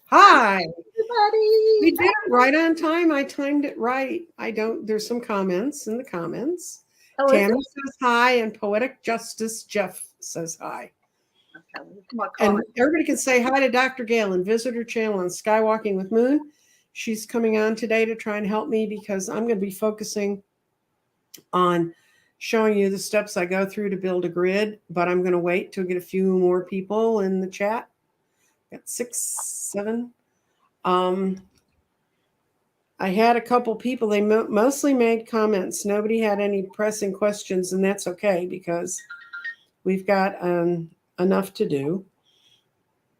Hi. Everybody. We did it right on time. I timed it right. There's some comments in the comments. Oh, is Tammy it? says hi, and Poetic Justice Jeff says hi. Okay, my And comment. everybody can say hi to Dr. Gail and visit her channel on Skywalking with Moon. She's coming on today to try and help me because I'm going to be focusing on showing you the steps I go through to build a grid, but I'm going to wait to get a few more people in the chat. Got 6, 7. I had a couple people, they mostly made comments. Nobody had any pressing questions, and that's okay because we've got enough to do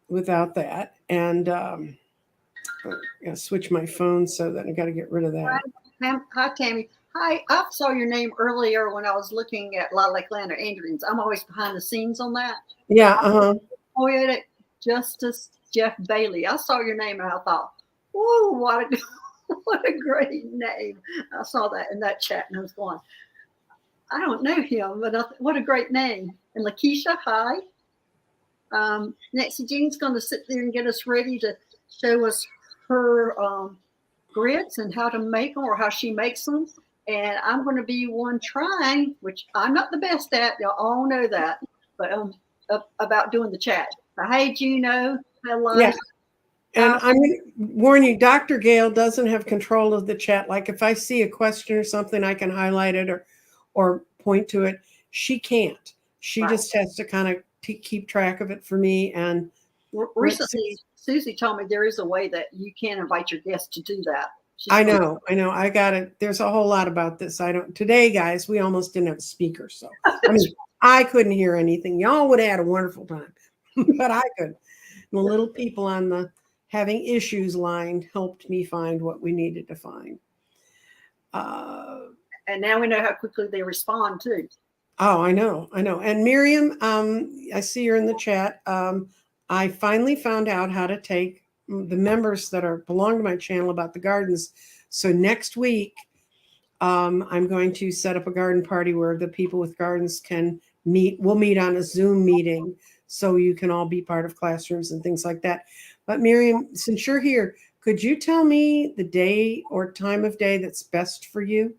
without that. And I'm going to switch my phone so that I got to get rid of that. Hi, Tammy. Hi, I saw your name earlier when I was looking at Lilac Land or Andrians. I'm always behind the scenes on that. Yeah, Poetic Justice Jeff Bailey. I saw your name and I thought, whoa, what a great name. I saw that in that chat and I was going, I don't know him, but what a great name. And Lakeisha, hi. Nancy Jean's going to sit there and get us ready to show us her grids and how to make them or how she makes them. And I'm going to be one trying, which I'm not the best at. Y'all all know that, but about doing the chat. Hey, Juno. Hello. yeah. And I'm going to warn you, Dr. Gail doesn't have control of the chat. Like if I see a question or something, I can highlight it or point to it. She can't. She just has to kind of keep track of it for me. And recently, Susie told me there is a way that you can invite your guests to do that. I know. I got it. There's a whole lot about this. Today, guys, we almost didn't have a speaker. So I couldn't hear anything. Y'all would have had a wonderful time, but I could. The little people on the having issues line helped me find what we needed to find. And now we know how quickly they respond too. Oh, I know. And Miriam, I see you're in the chat. I finally found out how to take the members that belong to my channel about the gardens. So next week, I'm going to set up a garden party where the people with gardens can meet. We'll meet on a Zoom meeting so you can all be part of classrooms and things like that. But Miriam, since you're here, could you tell me the day or time of day that's best for you?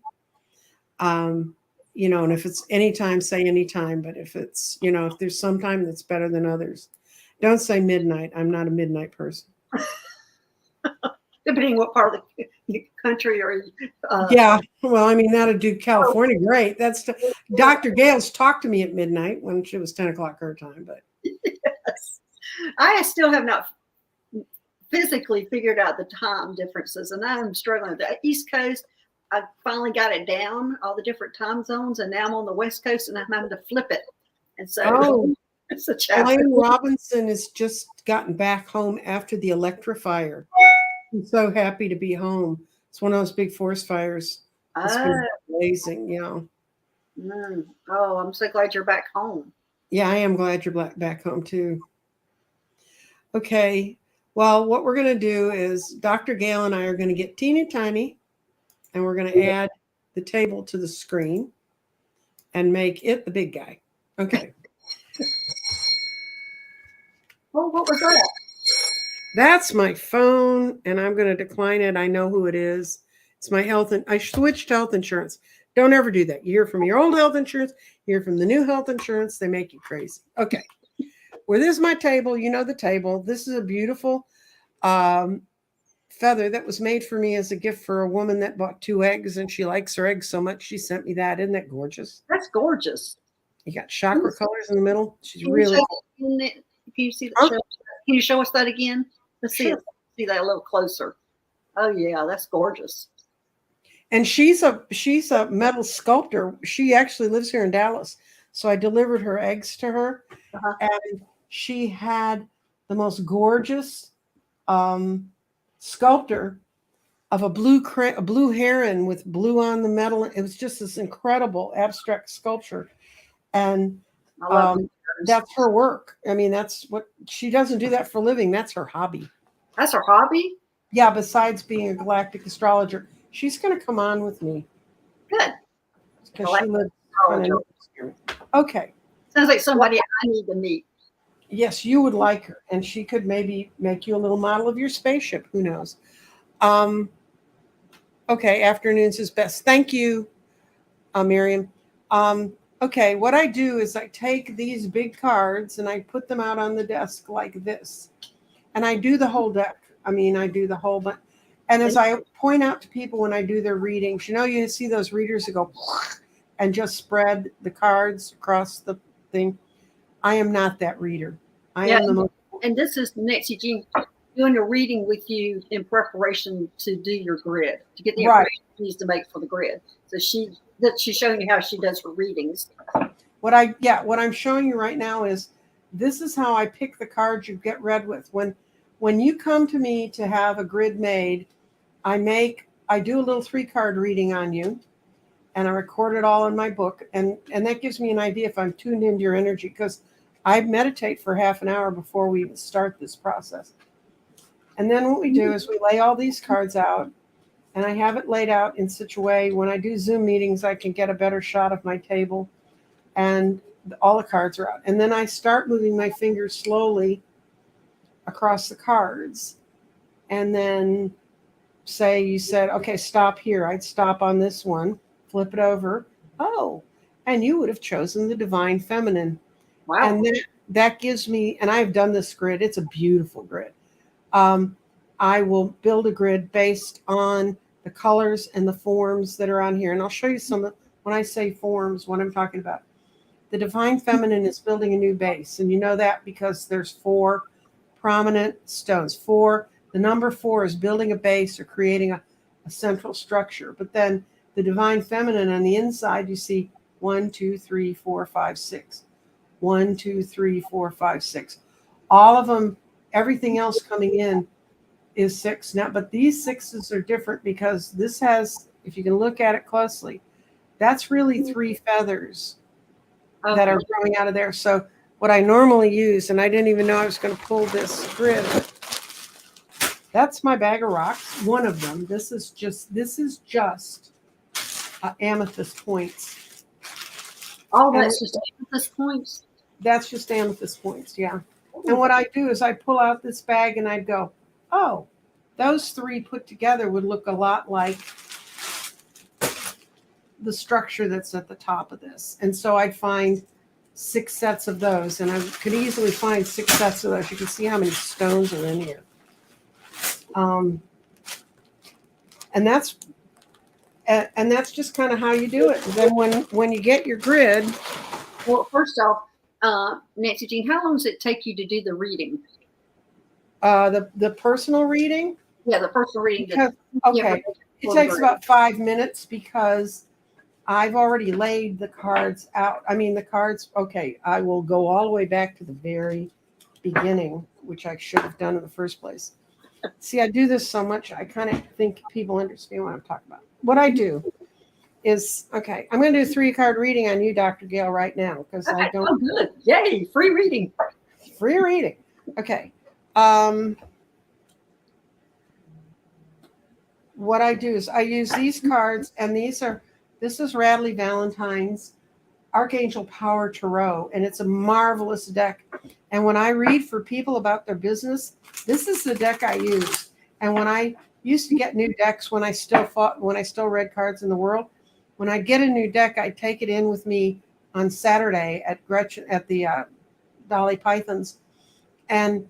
And if it's anytime, say anytime. But if it's, if there's some time that's better than others, don't say midnight. I'm not a midnight person. Depending what part of the country or yeah, well, I mean, that'd do California great. That's Dr. Gail's talked to me at midnight when she was 10 o'clock her time. But yes, I still have not physically figured out the time differences, and I'm struggling with that. East Coast, I finally got it down, all the different time zones, and now I'm on the West Coast, and I'm having to flip it. And so it's a challenge. Elaine Robinson has just gotten back home after the electrifier. I'm so happy to be home. It's one of those big forest fires. It's been blazing, Oh, I'm so glad you're back home. Yeah, I am glad you're back home too. Okay. Well, what we're going to do is Dr. Gail and I are going to get teeny tiny, and we're going to add the table to the screen and make it the big guy. Okay. Oh, what was that? That's my phone, and I'm going to decline it. I know who it is. It's my health, and I switched health insurance. Don't ever do that. You hear from your old health insurance, you hear from the new health insurance, they make you crazy. Okay. Well, this is my table. You know the table. This is a beautiful feather that was made for me as a gift for a woman that bought 2 eggs, and she likes her eggs so much she sent me that. Isn't that gorgeous? That's gorgeous. You got chakra colors in the middle. She's really. Can you see that? Can you show us that again? Let's see that a little closer. Oh yeah, that's gorgeous. And she's a metal sculptor. She actually lives here in Dallas. So I delivered her eggs to her, and she had the most gorgeous sculptor of a blue heron with blue on the metal. It was just this incredible abstract sculpture, and that's her work. I mean, that's what she doesn't do that for a living. That's her hobby. That's her hobby? Yeah, besides being a galactic astrologer. She's going to come on with me. Good. Because she lives kind of. Okay. Sounds like somebody I need to meet. Yes, you would like her, and she could maybe make you a little model of your spaceship. Who knows? Um, okay, afternoons is best. Thank you, Miriam. Okay, what I do is I take these big cards and I put them out on the desk like this, and I do the whole deck. I mean, I do the whole bunch. And as I point out to people when I do their readings, you see those readers that go and just spread the cards across the thing. I am not that reader. I Yeah, am the most. and this is Nancy Jean doing a reading with you in preparation to do your grid, to get the Right. information she needs to make for the grid. So she's showing you how she does her readings. What I'm showing you right now is this is how I pick the cards you get read with. When you come to me to have a grid made, I do a little 3-card reading on you, and I record it all in my book, and that gives me an idea if I'm tuned into your energy, because I meditate for half an hour before we start this process. And then what we do is we lay all these cards out, and I have it laid out in such a way when I do Zoom meetings, I can get a better shot of my table, and all the cards are out. And then I start moving my fingers slowly across the cards, and then say you said, okay, stop here. I'd stop on this one, flip it over. Oh, and you would have chosen the divine feminine. Wow. And that gives me, and I've done this grid. It's a beautiful grid. I will build a grid based on the colors and the forms that are on here. And I'll show you some, when I say forms, what I'm talking about. The divine feminine is building a new base. And you know that because there's 4 prominent stones. The number 4 is building a base or creating a central structure. But then the divine feminine on the inside, you see 1, 2, 3, 4, 5, 6. 1, 2, 3, 4, 5, 6. All of them, everything else coming in is 6 now. But these 6s are different because this has, if you can look at it closely, that's really 3 feathers that are growing out of there. So what I normally use, and I didn't even know I was going to pull this grid, that's my bag of rocks. One of them. This is just amethyst points. Oh, that's just amethyst points? That's just amethyst points, yeah. And what I do is I pull out this bag and I'd go, oh, those 3 put together would look a lot like the structure that's at the top of this. And so I'd find 6 sets of those, and I could easily find 6 sets of those. You can see how many stones are in here. And that's just kind of how you do it. Then when you get your grid. Well, first off, Nancy Jean, how long does it take you to do the reading? The personal reading? Yeah, the personal reading. Because, okay, it takes about 5 minutes because I've already laid the cards out. I mean, the cards, okay, I will go all the way back to the very beginning, which I should have done in the first place. See, I do this so much, I kind of think people understand what I'm talking about. What I do is, okay, I'm going to do a 3-card reading on you, Dr. Gail, right now, because I don't. Oh, good. Yay, free reading. Free reading. Okay. What I do is I use these cards, and this is Radley Valentine's Archangel Power Tarot, and it's a marvelous deck. And when I read for people about their business, this is the deck I use. And when I used to get new decks, when I still read cards in the world, when I get a new deck, I take it in with me on Saturday at the Dolly Pythons, and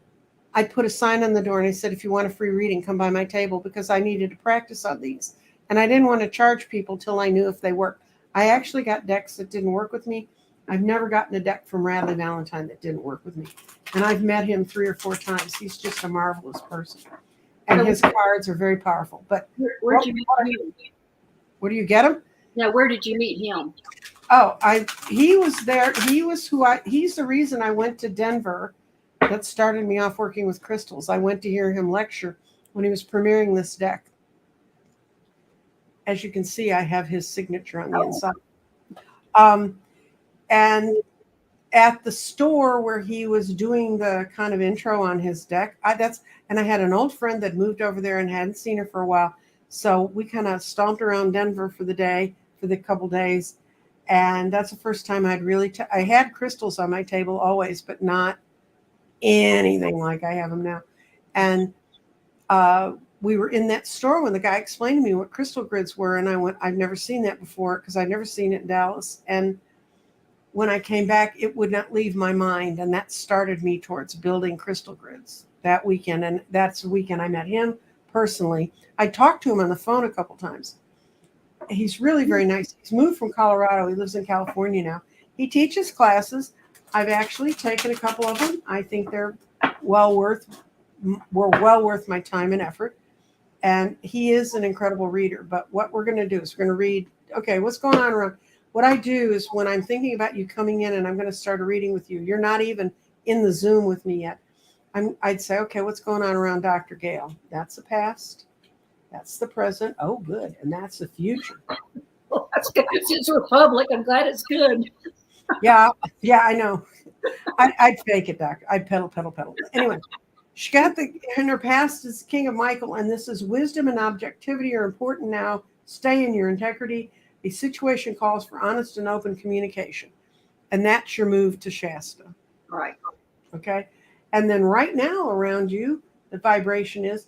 I put a sign on the door and I said, if you want a free reading, come by my table, because I needed to practice on these. And I didn't want to charge people till I knew if they worked. I actually got decks that didn't work with me. I've never gotten a deck from Radley Valentine that didn't work with me. And I've met him 3 or 4 times. He's just a marvelous person. And his cards are very powerful. But where did you meet him? Where do you get him? Now, where did you meet him? Oh, he was there. He's the reason I went to Denver. That started me off working with crystals. I went to hear him lecture when he was premiering this deck. As you can see, I have his signature on the inside. And at the store where he was doing the kind of intro on his deck, and I had an old friend that moved over there and hadn't seen her for a while. So we kind of stomped around Denver for the couple days. And that's the first time I'd really, I had crystals on my table always, but not anything like I have them now. And we were in that store when the guy explained to me what crystal grids were. And I went, I've never seen that before because I'd never seen it in Dallas. And when I came back, it would not leave my mind. And that started me towards building crystal grids that weekend. And that's the weekend I met him personally. I talked to him on the phone a couple times. He's really very nice. He's moved from Colorado. He lives in California now. He teaches classes. I've actually taken a couple of them. I think they're well worth my time and effort. And he is an incredible reader. But what we're going to do is we're going to read, okay, what's going on around. What I do is when I'm thinking about you coming in and I'm going to start a reading with you, you're not even in the Zoom with me yet. I'd say, okay, what's going on around Dr. Gail? That's the past. That's the present. Oh, good. And that's the future. Well, that's good. It's a republic. I'm glad it's good. Yeah, I know. I'd fake it, Doctor. I'd pedal. Anyway, she got in her past is King of Michael, and this is wisdom and objectivity are important now. Stay in your integrity. The situation calls for honest and open communication. And that's your move to Shasta. Right. Okay. And then right now around you, the vibration is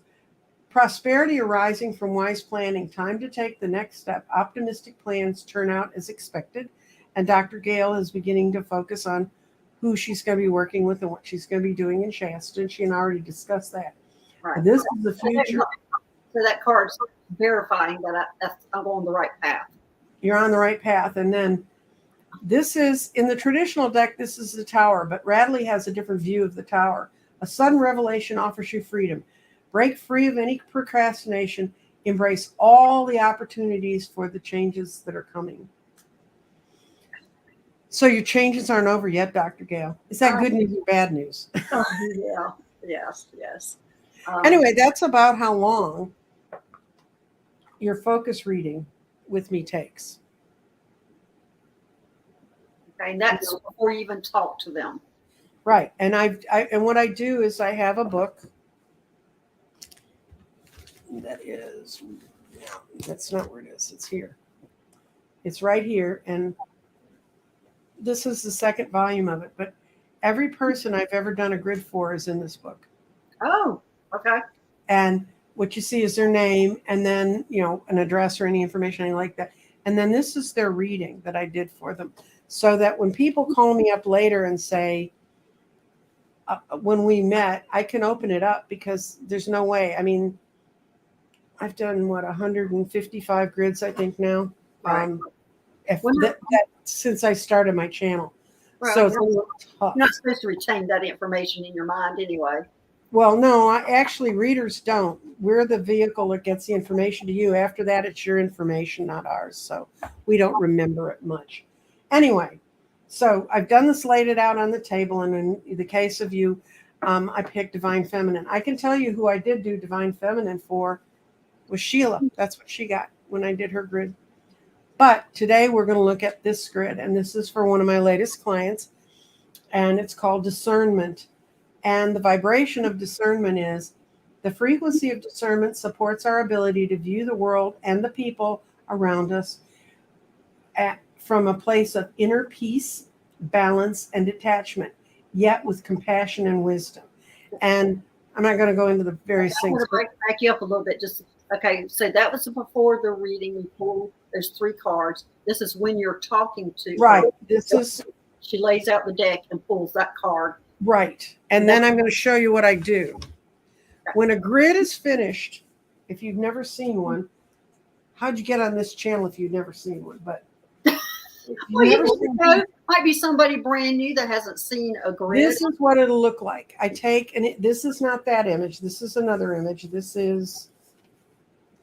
prosperity arising from wise planning. Time to take the next step. Optimistic plans turn out as expected. And Dr. Gail is beginning to focus on who she's going to be working with and what she's going to be doing in Shasta. And she and I already discussed that. Right. This is the future. So that card's verifying that I'm on the right path. You're on the right path. And then this is, in the traditional deck, this is the tower, but Radley has a different view of the tower. A sudden revelation offers you freedom. Break free of any procrastination. Embrace all the opportunities for the changes that are coming. So your changes aren't over yet, Dr. Gail. Is that good news or bad news? Oh, yeah. Yes. Anyway, that's about how long your focus reading with me takes. Okay, and that's before you even talk to them. Right. And and what I do is I have a book that is, no, that's not where it is. It's here. It's right here. And this is the second volume of it. But every person I've ever done a grid for is in this book. Oh, okay. And what you see is their name and then, an address or any information, anything like that. And then this is their reading that I did for them. So that when people call me up later and say, when we met, I can open it up because there's no way. I mean, I've done 155 grids, I think now. Right. Since I started my channel. Right. So it's a little tough. You're not supposed to retain that information in your mind anyway. Well, no, actually readers don't. We're the vehicle that gets the information to you. After that, it's your information, not ours. So we don't remember it much. Anyway, so I've done this, laid it out on the table. And in the case of you, I picked Divine Feminine. I can tell you who I did do Divine Feminine for was Sheila. That's what she got when I did her grid. But today we're going to look at this grid. And this is for one of my latest clients. And it's called Discernment. And the vibration of discernment is the frequency of discernment supports our ability to view the world and the people around us from a place of inner peace, balance, and detachment, yet with compassion and wisdom. And I'm not going to go into the various things. I'm going to back you up a little bit. Okay, so that was before the reading. We pulled, there's 3 cards. This is when you're talking to right. her. She lays out the deck and pulls that card. Right. And then I'm going to show you what I do. When a grid is finished, if you've never seen one, how'd you get on this channel if you've never seen one? But might be somebody brand new that hasn't seen a grid. This is what it'll look like. I take, and this is not that image. This is another image. This is,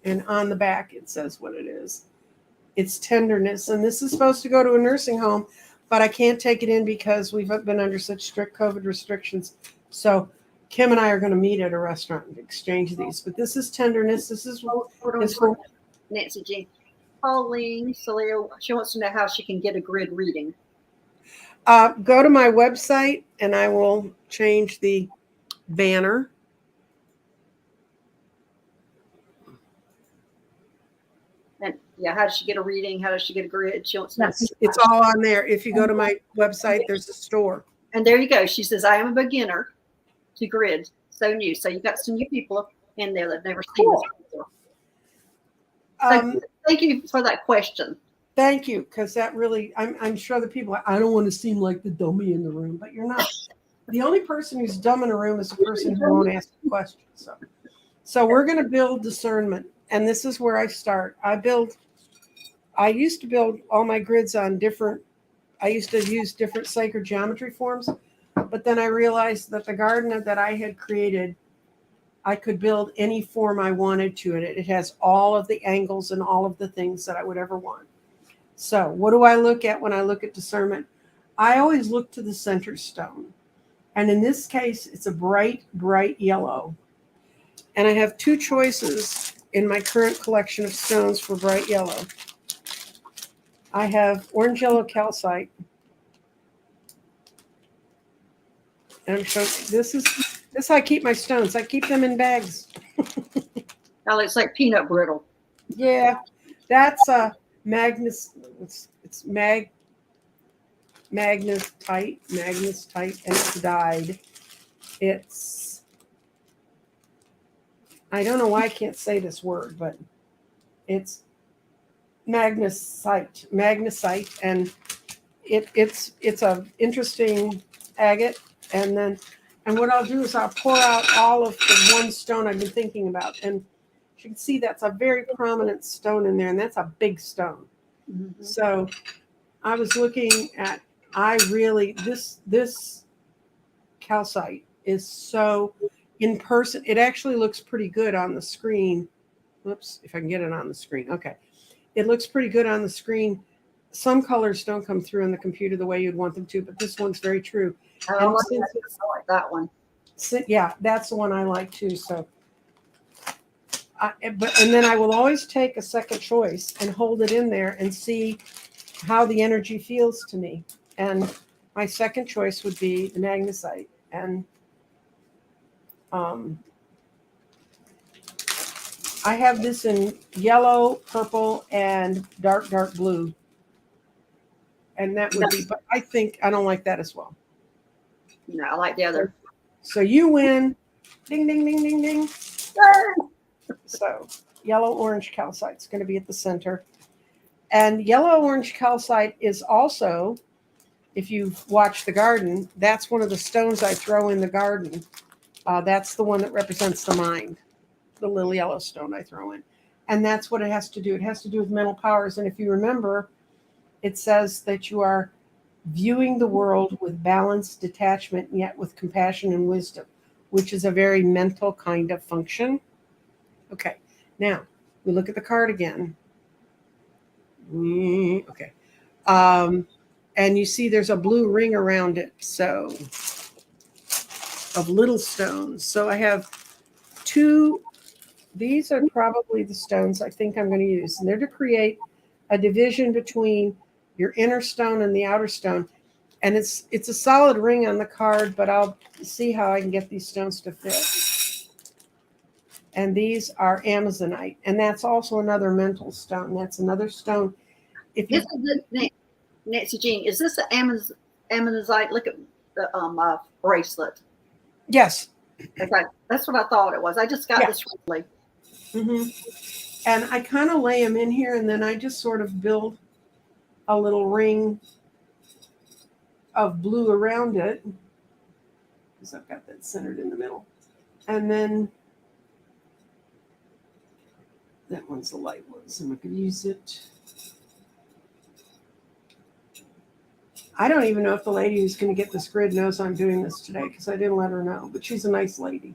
and on the back it says what it is. It's tenderness. And this is supposed to go to a nursing home, but I can't take it in because we've been under such strict COVID restrictions. So Kim and I are going to meet at a restaurant and exchange these. But this is tenderness. This is for Nancy Jean. Pauline Saleo, she wants to know how she can get a grid reading. Go to my website and I will change the banner. And yeah, how does she get a reading? How does she get a grid? She wants to know. It's all on there. If you go to my website, there's a store. And there you go. She says, I am a beginner. to grids. So new. So you got some new people in there that never seen this before. So thank you for that question. Thank you, because that really, I'm sure the people, I don't want to seem like the dummy in the room, but you're not. The only person who's dumb in a room is the person who won't ask a question. So we're going to build discernment, and this is where I start. I used to build all my grids on I used to use different sacred geometry forms, but then I realized that the garden that I had created, I could build any form I wanted to it. It has all of the angles and all of the things that I would ever want. So what do I look at when I look at discernment? I always look to the center stone. And in this case, it's a bright, bright yellow. And I have two choices in my current collection of stones for bright yellow. I have orange yellow calcite. And I'm showing, this is how I keep my stones. I keep them in bags. Now it's like peanut brittle. Yeah, that's a magnetite, and it's dyed. I don't know why I can't say this word, but it's magnesite, and it's a interesting agate. And what I'll do is I'll pour out all of the one stone I've been thinking about, and you can see that's a very prominent stone in there, and that's a big stone. Mm-hmm. So I was looking at, this calcite is so in person. It actually looks pretty good on the screen. Whoops, if I can get it on the screen. Okay. It looks pretty good on the screen. Some colors don't come through in the computer the way you'd want them to, but this one's very true. I like that one. Yeah, that's the one I like too. So, and then I will always take a second choice and hold it in there and see how the energy feels to me. And my second choice would be the magnesite. And I have this in yellow, purple, and dark blue. And that would be, but I don't like that as well. No, I like the other. So you win. Ding, ding, ding, ding, ding. So yellow-orange calcite is going to be at the center. And yellow-orange calcite is also, if you've watched the garden, that's one of the stones I throw in the garden. That's the one that represents the mind, the little yellow stone I throw in. And that's what it has to do. It has to do with mental powers. And if you remember, it says that you are viewing the world with balance, detachment, yet with compassion and wisdom, which is a very mental kind of function. Okay, now we look at the card again. Okay. And you see there's a blue ring around it, so of little stones. So I have two. These are probably the stones I think I'm going to use, and they're to create a division between your inner stone and the outer stone. And it's a solid ring on the card, but I'll see how I can get these stones to fit. And these are Amazonite, and that's also another mental stone. That's another stone. Nancy Jean, is this an Amazonite? Look at the bracelet. Yes. Okay, that's what I thought it was. I just got this recently. Mm-hmm. And I kind of lay them in here, and then I just sort of build a little ring of blue around it, because I've got that centered in the middle. And then that one's the light one, so I could use it. I don't even know if the lady who's going to get this grid knows I'm doing this today, because I didn't let her know, but she's a nice lady.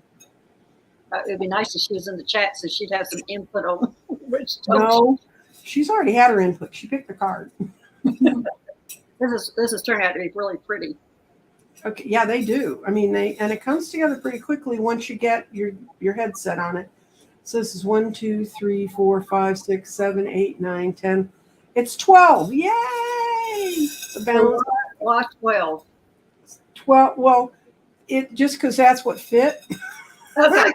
It would be nice if she was in the chat so she'd have some input on which. No, she's already had her input. She picked the card. This has turned out to be really pretty. Okay, yeah, they do. I mean, and it comes together pretty quickly once you get your headset on it. So this is 1, 2, 3, 4, 5, 6, 7, 8, 9, 10. It's 12. Yay! It's a balance. Why 12? 12. Well, it just because that's what fit. Okay.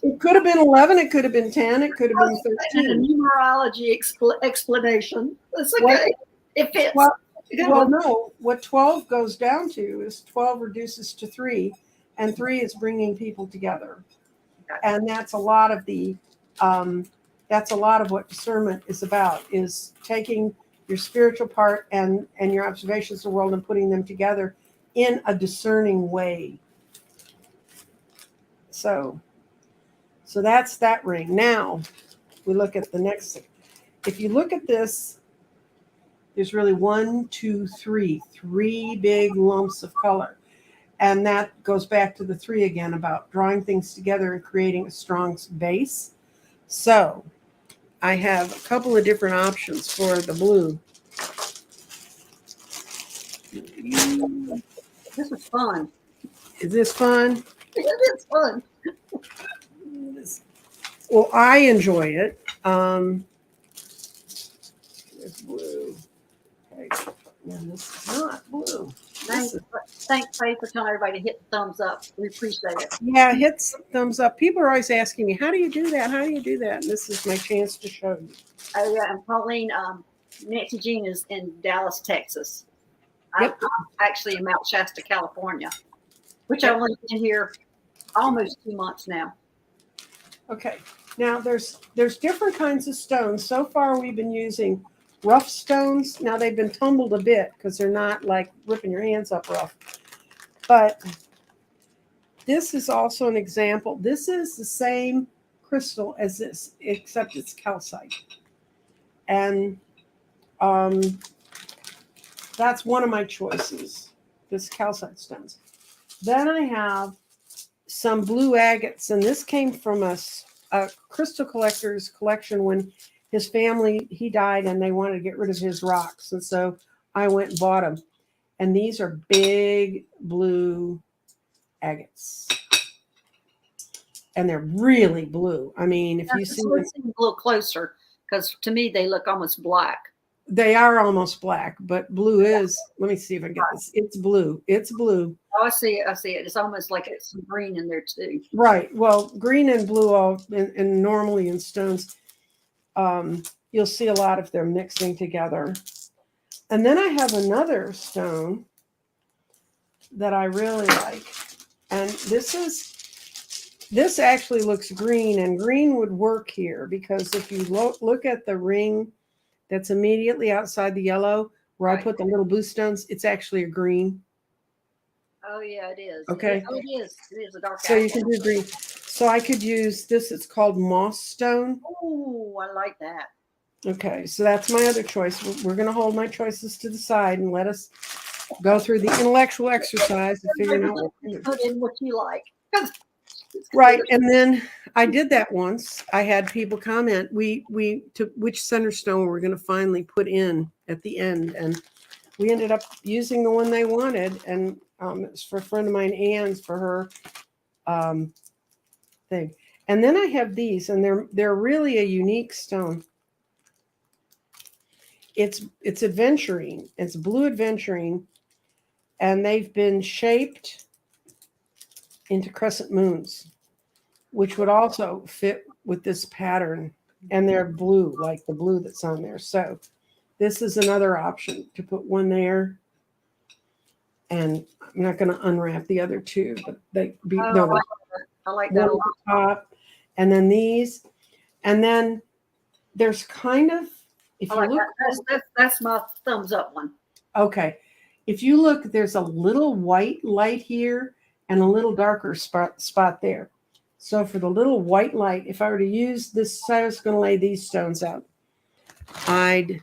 It could have been 11. It could have been 10. It could have been 13. A numerology explanation. That's okay. It fits. Well, no. What 12 goes down to is 12 reduces to 3, and 3 is bringing people together. Okay. And that's a lot of what discernment is about, is taking your spiritual part and your observations of the world and putting them together in a discerning way. So that's that ring. Now we look at the next thing. If you look at this, there's really 1, 2, 3 big lumps of color. And that goes back to the 3 again, about drawing things together and creating a strong base. So I have a couple of different options for the blue. This is fun. Is this fun? It is fun. Well, I enjoy it. It's blue. Okay. And this is not blue. Thanks, Faye, for telling everybody to hit the thumbs up. We appreciate it. Yeah, hit thumbs up. People are always asking me, how do you do that? How do you do that? And this is my chance to show you. Oh, yeah. And Pauline, Nancy Jean is in Dallas, Texas. Yep. I'm actually in Mount Shasta, California, which I've only been here almost 2 months now. Okay. Now there's different kinds of stones. So far we've been using rough stones. Now they've been tumbled a bit because they're not like ripping your hands up rough. But this is also an example. This is the same crystal as this, except it's calcite. And that's one of my choices, this calcite stones. Then I have some blue agates, and this came from a crystal collector's collection when his family, he died and they wanted to get rid of his rocks. And so I went and bought them. And these are big blue agates. And they're really blue. I mean, if you see them, a little closer, because to me they look almost black. They are almost black, but blue is, let me see if I get this. It's blue. It's blue. Oh, I see it. I see it. It's almost like it's some green in there too. Right. Well, green and blue, and normally in stones, you'll see a lot of them mixing together. And then I have another stone that I really like. And this actually looks green, and green would work here because if you look at the ring that's immediately outside the yellow, where I put the little blue stones, it's actually a green. Oh, yeah, it is. Okay. It is. It is a dark So you can do green. So I could use this. It's called moss stone. Oh, I like that. Okay, so that's my other choice. We're going to hold my choices to the side and let us go through the intellectual exercise and figure out put in what you like. Right, and then I did that once. I had people comment. We took which center stone we're going to finally put in at the end, and we ended up using the one they wanted, and it was for a friend of mine, Ann's, for her thing. And then I have these, and they're really a unique stone. It's aventurine. It's blue aventurine, and they've been shaped into crescent moons, which would also fit with this pattern. And they're blue, like the blue that's on there. So this is another option to put one there. And I'm not going to unwrap the other two, but I like that a lot. Top, and then these, and then there's kind of, if you look, that's my thumbs up one. Okay, if you look, there's a little white light here and a little darker spot there. So for the little white light, if I were to use this, I was going to lay these stones out. I'd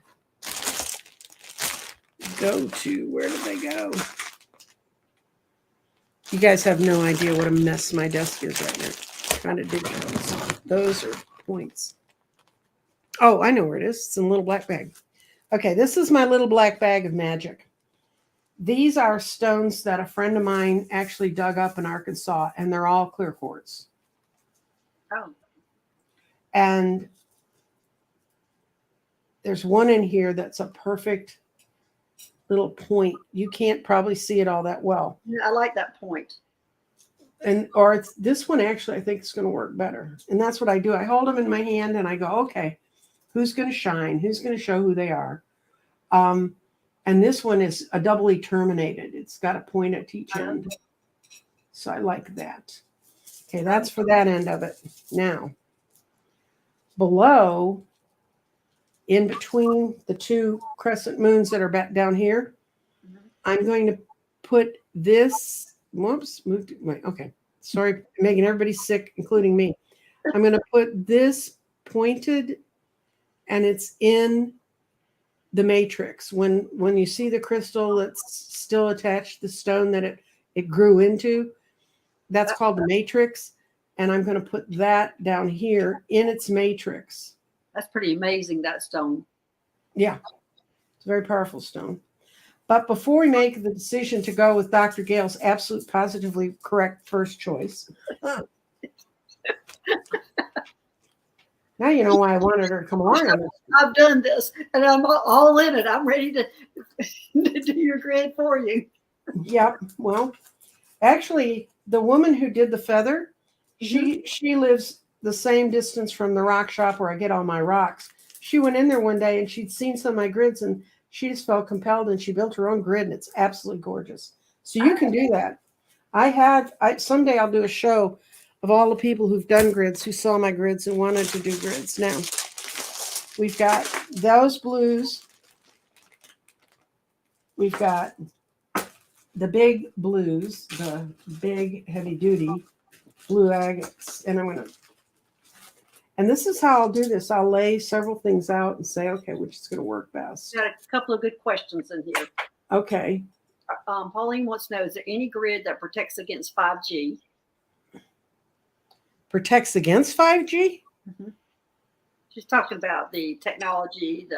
go to, where did they go? You guys have no idea what a mess my desk is right now. I'm trying to dig those. Those are points. Oh, I know where it is. It's in a little black bag. Okay, this is my little black bag of magic. These are stones that a friend of mine actually dug up in Arkansas, and they're all clear quartz. Oh. And there's one in here that's a perfect little point. You can't probably see it all that well. Yeah, I like that point. Or it's this one, actually, I think it's going to work better. And that's what I do. I hold them in my hand and I go, okay, who's going to shine? Who's going to show who they are? And this one is a doubly terminated. It's got a point at each end. So I like that. Okay, that's for that end of it. Now, below, in between the two crescent moons that are back down here, I'm going to put this, whoops, moved, wait, okay. Sorry, making everybody sick, including me. I'm going to put this pointed, and it's in the matrix. When you see the crystal that's still attached to the stone that it grew into, that's called the matrix. And I'm going to put that down here in its matrix. That's pretty amazing, that stone. Yeah, it's a very powerful stone. But before we make the decision to go with Dr. Gail's absolute positively correct first choice, now you know why I wanted her to come along on this. I've done this, and I'm all in it. I'm ready to do your grid for you. Yep. Well, actually, the woman who did the feather, she lives the same distance from the rock shop where I get all my rocks. She went in there one day and she'd seen some of my grids, and she just felt compelled, and she built her own grid, and it's absolutely gorgeous. So you can do that. Someday I'll do a show of all the people who've done grids, who saw my grids and wanted to do grids. Now, we've got those blues. We've got the big blues, the big heavy duty blue agates. And this is how I'll do this. I'll lay several things out and say, okay, which is going to work best. Got a couple of good questions in here. Okay. Pauline wants to know, is there any grid that protects against 5G? Protects against 5G? Mm-hmm. She's talking about the technology,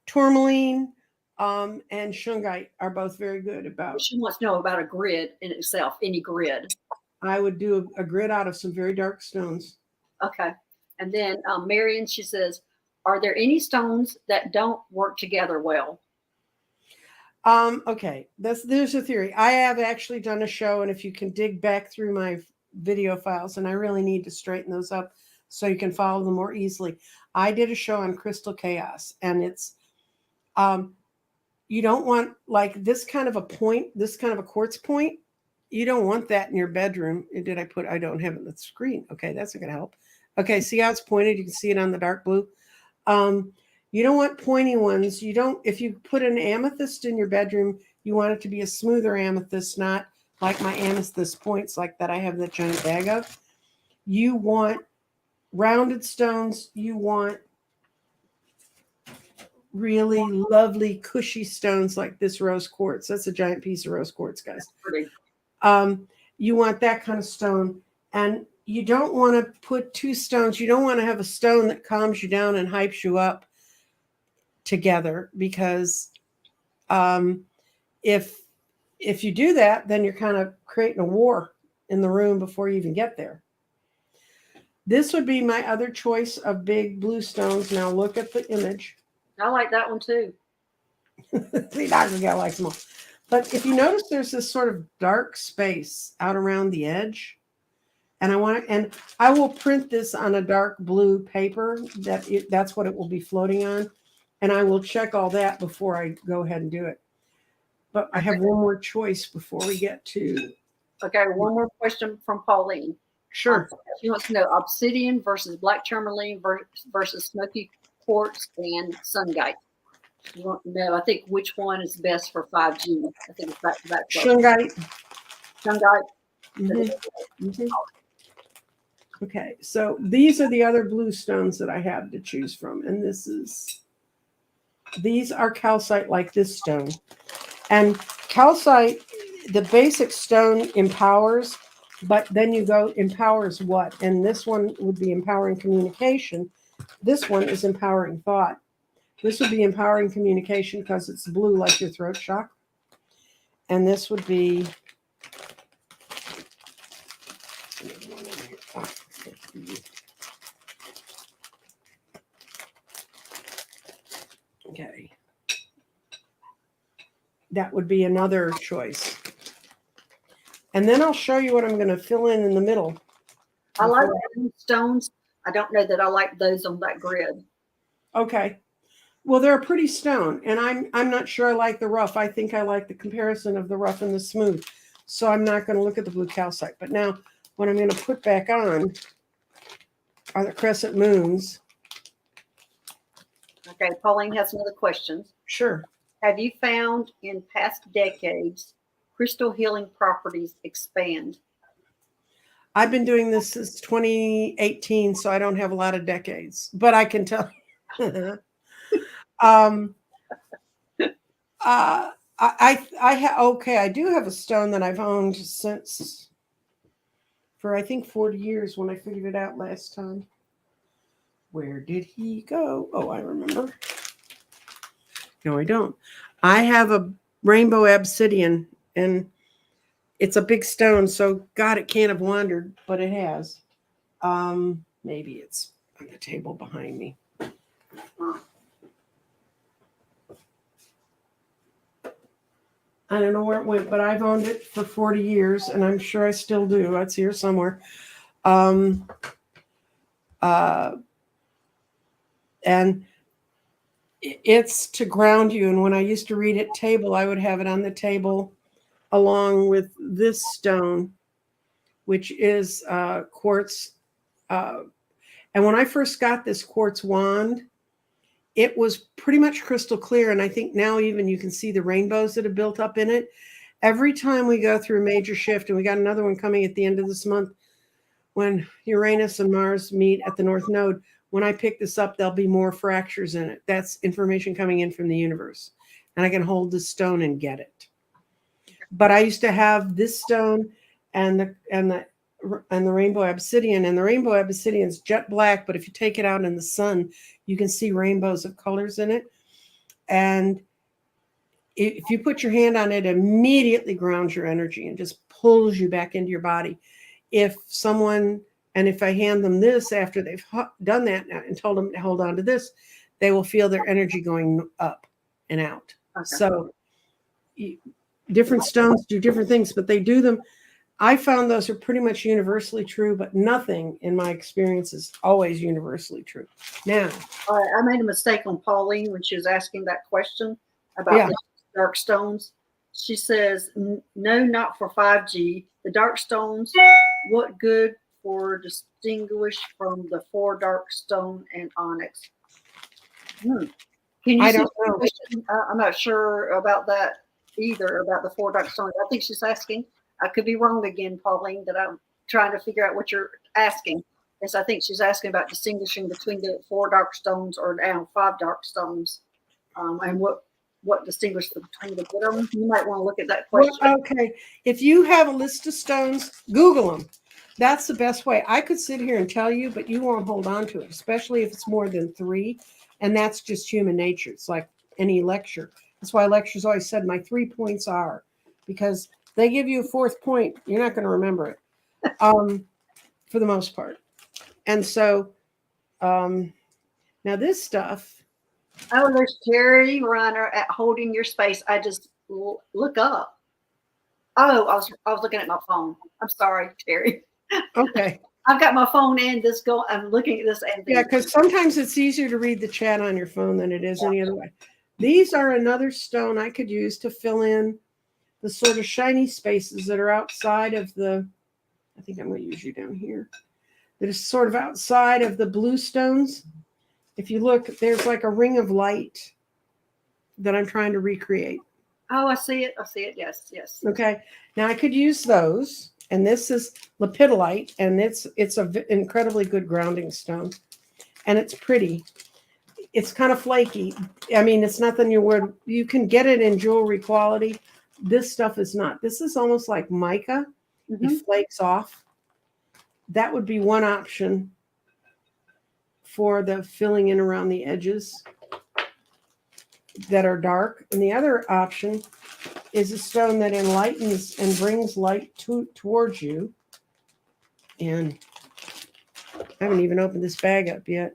tourmaline and shungite are both very good about. She wants to know about a grid in itself, any grid. I would do a grid out of some very dark stones. Okay. And then Marion, she says, are there any stones that don't work together well? Okay, there's a theory. I have actually done a show, and if you can dig back through my video files, and I really need to straighten those up so you can follow them more easily. I did a show on crystal chaos, and it's you don't want like this kind of a point, this kind of a quartz point. You don't want that in your bedroom. I don't have it on the screen. Okay, that's not going to help. Okay, see how it's pointed? You can see it on the dark blue. You don't want pointy ones. If you put an amethyst in your bedroom, you want it to be a smoother amethyst, not like my amethyst points like that I have that giant bag of. You want rounded stones. You want really lovely, cushy stones like this rose quartz. That's a giant piece of rose quartz, guys. You want that kind of stone. And you don't want to put two stones. You don't want to have a stone that calms you down and hypes you up together, because if you do that, then you're kind of creating a war in the room before you even get there. This would be my other choice of big blue stones. Now look at the image. I like that one too. See, Dr. Gail likes them all. But if you notice, there's this sort of dark space out around the edge. And I will print this on a dark blue paper. That's what it will be floating on. And I will check all that before I go ahead and do it. But I have one more choice before we get to. Okay, one more question from Pauline. Sure. She wants to know obsidian versus black tourmaline versus smoky quartz and sungite. You want to know, I think, which one is best for 5G. I think it's back to back. Shungite. Shungite. Mm-hmm. Mm-hmm. Okay, so these are the other blue stones that I have to choose from. And these are calcite, like this stone. And calcite, the basic stone empowers, but then you go empowers what? And this one would be empowering communication. This one is empowering thought. This would be empowering communication because it's blue like your throat chakra. And this would be okay. That would be another choice. And then I'll show you what I'm going to fill in the middle. I like stones. I don't know that I like those on that grid. Okay. Well, they're a pretty stone, and I'm not sure I like the rough. I think I like the comparison of the rough and the smooth. So I'm not going to look at the blue calcite. But now what I'm going to put back on are the crescent moons. Okay, Pauline has another question. Sure. Have you found in past decades crystal healing properties expand? I've been doing this since 2018, so I don't have a lot of decades, but I can tell. um, I do have a stone that I've owned since for I think 40 years when I figured it out last time. Where did he go? Oh, I remember. No, I don't. I have a rainbow obsidian, and it's a big stone, so God, it can't have wandered, but it has. Maybe it's on the table behind me. I don't know where it went, but I've owned it for 40 years, and I'm sure I still do. It's here somewhere. And it's to ground you. And when I used to read at table, I would have it on the table along with this stone, which is quartz. And when I first got this quartz wand, it was pretty much crystal clear. And I think now even you can see the rainbows that have built up in it. Every time we go through a major shift, and we got another one coming at the end of this month, when Uranus and Mars meet at the North Node, when I pick this up, there'll be more fractures in it. That's information coming in from the universe. And I can hold this stone and get it. But I used to have this stone and the rainbow obsidian, and the rainbow obsidian is jet black, but if you take it out in the sun, you can see rainbows of colors in it. And if you put your hand on it, it immediately grounds your energy and just pulls you back into your body. If I hand them this after they've done that and told them to hold on to this, they will feel their energy going up and out. Okay. So different stones do different things, but they do them. I found those are pretty much universally true, but nothing in my experience is always universally true. Now, I made a mistake on Pauline when she was asking that question about the dark stones. She says, no, not for 5G. The dark stones, what good for distinguish from the 4 dark stone and onyx? Can you I don't know. I'm not sure about that either, about the 4 dark stones. I think she's asking, I could be wrong again, Pauline, that I'm trying to figure out what you're asking. Yes, I think she's asking about distinguishing between the 4 dark stones or now 5 dark stones, and what distinguishes between them. You might want to look at that question. Well, okay. If you have a list of stones, Google them. That's the best way. I could sit here and tell you, but you won't hold on to it, especially if it's more than 3. And that's just human nature. It's like any lecture. That's why lectures always said my 3 points are, because they give you a 4th point. You're not going to remember it for the most part. And so now this stuff. Oh, there's Terry Reiner at Holding Your Space. I just look up. Oh, I was looking at my phone. I'm sorry, Terry. Okay. I've got my phone and this go. I'm looking at this and yeah, because sometimes it's easier to read the chat on your phone than it is any other way. These are another stone I could use to fill in the sort of shiny spaces that are outside of the. I think I'm going to use you down here. That is sort of outside of the blue stones. If you look, there's like a ring of light that I'm trying to recreate. Oh, I see it. I see it. Yes, yes. Okay. Now I could use those, and this is lepidolite, and it's an incredibly good grounding stone, and it's pretty. It's kind of flaky. I mean, it's nothing you can get it in jewelry quality. This stuff is not. This is almost like mica. Mm-hmm. It flakes off. That would be one option for the filling in around the edges that are dark. And the other option is a stone that enlightens and brings light towards you. And I haven't even opened this bag up yet.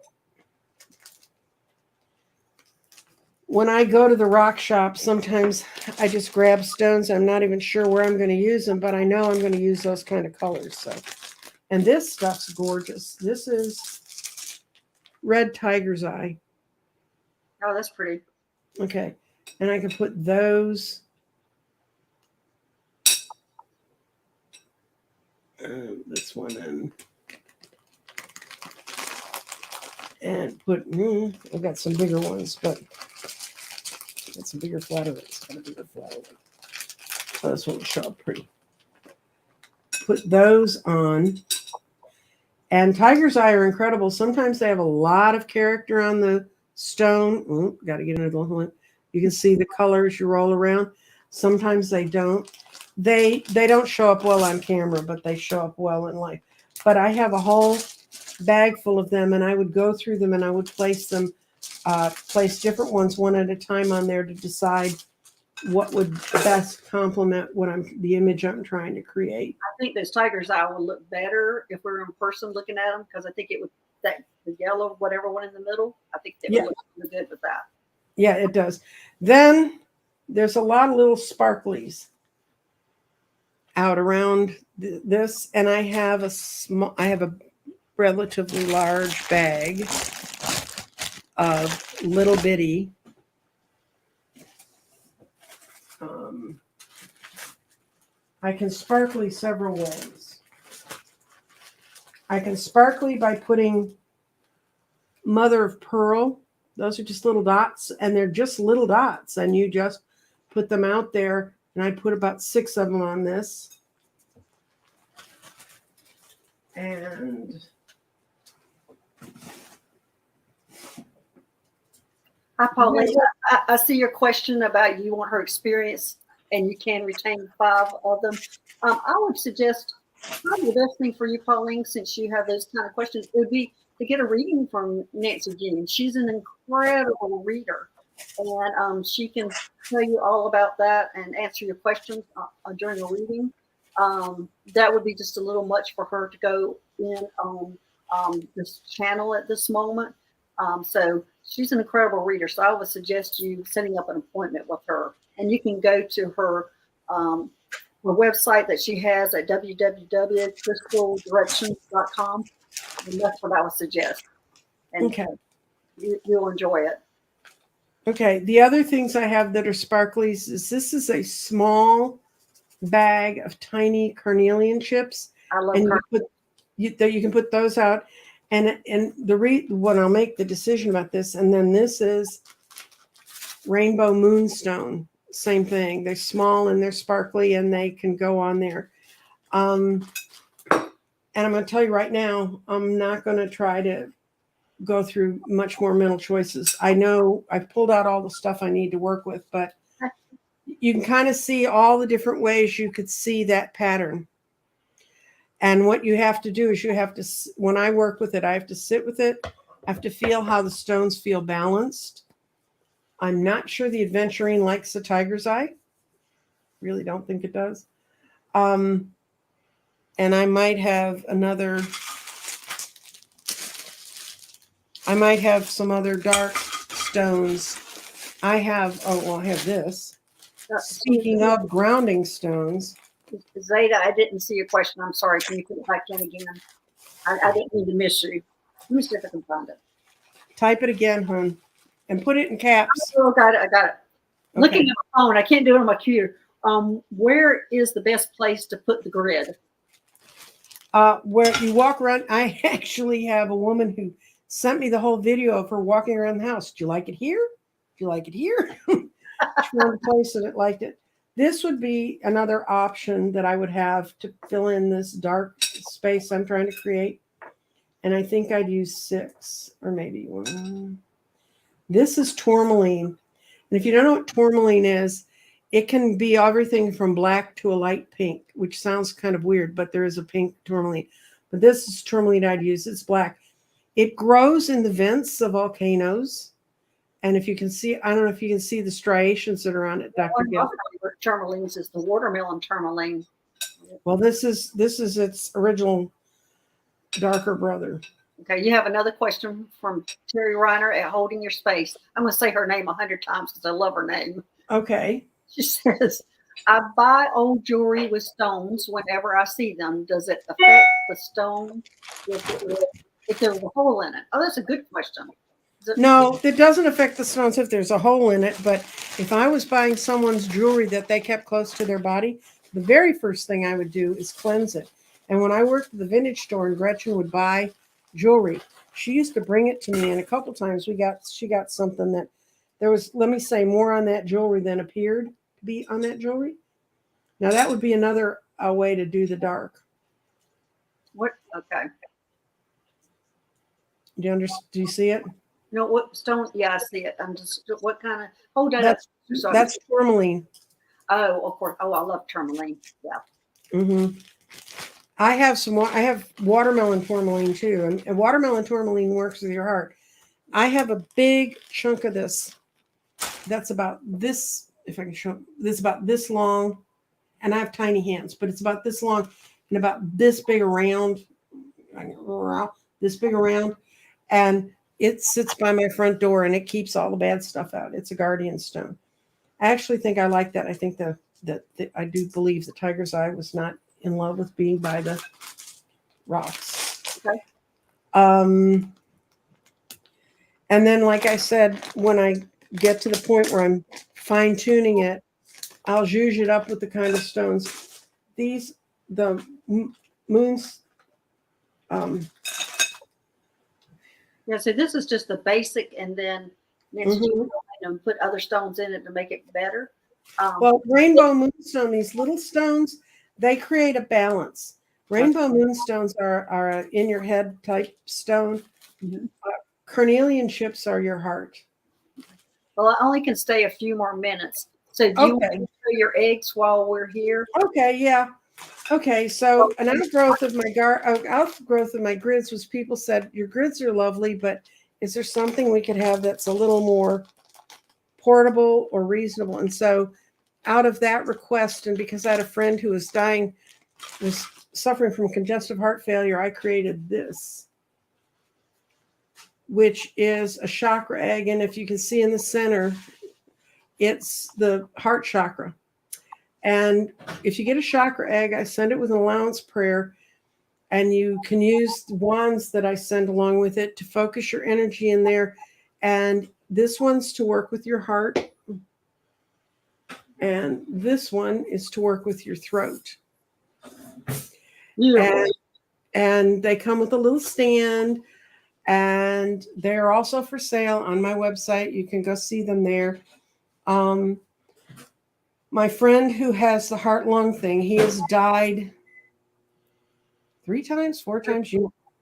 When I go to the rock shop, sometimes I just grab stones. I'm not even sure where I'm going to use them, but I know I'm going to use those kind of colors. So, and this stuff's gorgeous. This is red tiger's eye. Oh, that's pretty. Okay. And I can put those this one in. And put, I've got some bigger ones, but got some bigger flatter ones. Got a bigger flatter one. So this one will show up pretty. Put those on. And tiger's eye are incredible. Sometimes they have a lot of character on the stone. Ooh, got to get into the one. You can see the colors you roll around. Sometimes they don't. They don't show up well on camera, but they show up well in life. But I have a whole bag full of them, and I would go through them and I would place them, place different ones one at a time on there to decide what would best complement the image I'm trying to create. I think those tiger's eye will look better if we're in person looking at them, because I think it would, that the yellow, whatever one in the middle, I think it would look really good with that. Yeah, it does. Then there's a lot of little sparklies out around this, and I have a relatively large bag of little bitty I can sparkly several ways. I can sparkly by putting mother of pearl. Those are just little dots, and they're just little dots, and you just put them out there, and I put about 6 of them on this. And Hi, Pauline. I see your question about you want her experience and you can retain 5 of them. I would suggest probably the best thing for you, Pauline, since you have those kind of questions, it would be to get a reading from Nancy Jean. She's an incredible reader, and she can tell you all about that and answer your questions during a reading. That would be just a little much for her to go in on this channel at this moment. So she's an incredible reader. So I would suggest you setting up an appointment with her, and you can go to her website that she has at www.crystaldirections.com. And that's what I would suggest. And okay. You'll enjoy it. Okay. The other things I have that are sparklies is this is a small bag of tiny carnelian chips. I love and carnelian. you can put those out. And when I'll make the decision about this, and then this is rainbow moonstone. Same thing. They're small and they're sparkly, and they can go on there. And I'm going to tell you right now, I'm not going to try to go through much more mental choices. I know I've pulled out all the stuff I need to work with, but you can kind of see all the different ways you could see that pattern. And what you have to do is when I work with it, I have to sit with it. I have to feel how the stones feel balanced. I'm not sure the aventurine likes the tiger's eye. Really don't think it does. And I might have some other dark stones. I have this. Speaking of grounding stones. Zeta, I didn't see your question. I'm sorry. Can you put it back in again? I didn't mean to miss you. Let me see if I can find it. Type it again, hon, and put it in caps. Oh, got it. I got it. Okay. Looking at my phone, I can't do it on my computer. Where is the best place to put the grid? Where you walk around. I actually have a woman who sent me the whole video of her walking around the house. Do you like it here? Do you like it here? She wanted to place it. It liked it. This would be another option that I would have to fill in this dark space I'm trying to create. And I think I'd use 6 or maybe 1. This is tourmaline. And if you don't know what tourmaline is, it can be everything from black to a light pink, which sounds kind of weird, but there is a pink tourmaline. But this is tourmaline I'd use. It's black. It grows in the vents of volcanoes. And if you can see, I don't know if you can see the striations that are on it, Dr. Gail. Tourmalines is the watermelon tourmaline. Well, this is its original darker brother. Okay, you have another question from Terry Reiner at Holding Your Space. I'm going to say her name 100 times because I love her name. Okay. She says, I buy old jewelry with stones whenever I see them. Does it affect the stone if there's a hole in it? Oh, that's a good question. No, it doesn't affect the stones if there's a hole in it. But if I was buying someone's jewelry that they kept close to their body, the very first thing I would do is cleanse it. And when I worked at the vintage store and Gretchen would buy jewelry, she used to bring it to me. And a couple times she got something that there was, let me say, more on that jewelry than appeared to be on that jewelry. Now that would be another way to do the dark. What? Okay. Do you see it? No, what stone? Yeah, I see it. I'm just, what kind of, hold that up. That's tourmaline. Oh, of course. Oh, I love tourmaline. Yeah. Mm-hmm. I have watermelon tourmaline too. And watermelon tourmaline works with your heart. I have a big chunk of this. That's about this, if I can show, this about this long. And I have tiny hands, but it's about this long and about this big around. This big around. And it sits by my front door and it keeps all the bad stuff out. It's a guardian stone. I actually think I like that. I think that I do believe the tiger's eye was not in love with being by the rocks. Okay. And then, like I said, when I get to the point where I'm fine tuning it, I'll zhuzh it up with the kind of stones. The moons. Yeah, so this is just the basic, and then next you go in and put other stones in it to make it better. Well, rainbow moonstone, these little stones, they create a balance. Rainbow moonstones are in your head type stone. Mm-hmm. Carnelian chips are your heart. Well, I only can stay a few more minutes. So do you want to show your eggs while we're here? Okay, yeah. Okay, so an outgrowth of my grids was people said, your grids are lovely, but is there something we could have that's a little more portable or reasonable? And so out of that request, and because I had a friend who was suffering from congestive heart failure, I created this, which is a chakra egg. And if you can see in the center, it's the heart chakra. And if you get a chakra egg, I send it with an allowance prayer, and you can use the wands that I send along with it to focus your energy in there. And this one's to work with your heart. And this one is to work with your throat. Yeah. And they come with a little stand, and they're also for sale on my website. You can go see them there. My friend who has the heart-lung thing, he has died 3 times, 4 times,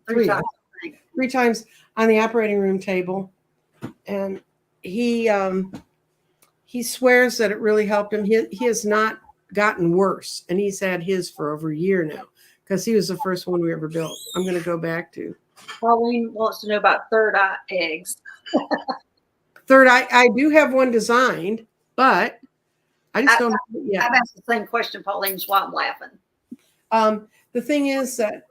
three times on the operating room table. And he swears that it really helped him. He has not gotten worse, and he's had his for over a year now because he was the first one we ever built. I'm going to go back to. Pauline wants to know about third eye eggs. Third eye, I do have one designed, but I just don't. Yeah, I've asked the same question, Pauline. That's why I'm laughing. The thing is that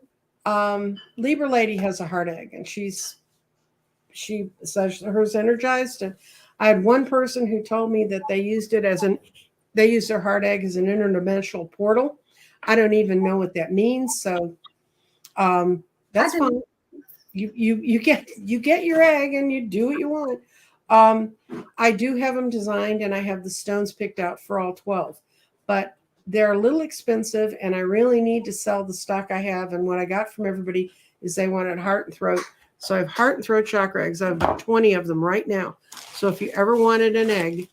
Libra Lady has a heart egg, and she says hers energized. And I had one person who told me that they used their heart egg as an interdimensional portal. I don't even know what that means. So that's fine. You get your egg and you do what you want. I do have them designed, and I have the stones picked out for all 12, but they're a little expensive, and I really need to sell the stock I have. And what I got from everybody is they wanted heart and throat. So I have heart and throat chakra eggs. I have 20 of them right now. So if you ever wanted an egg,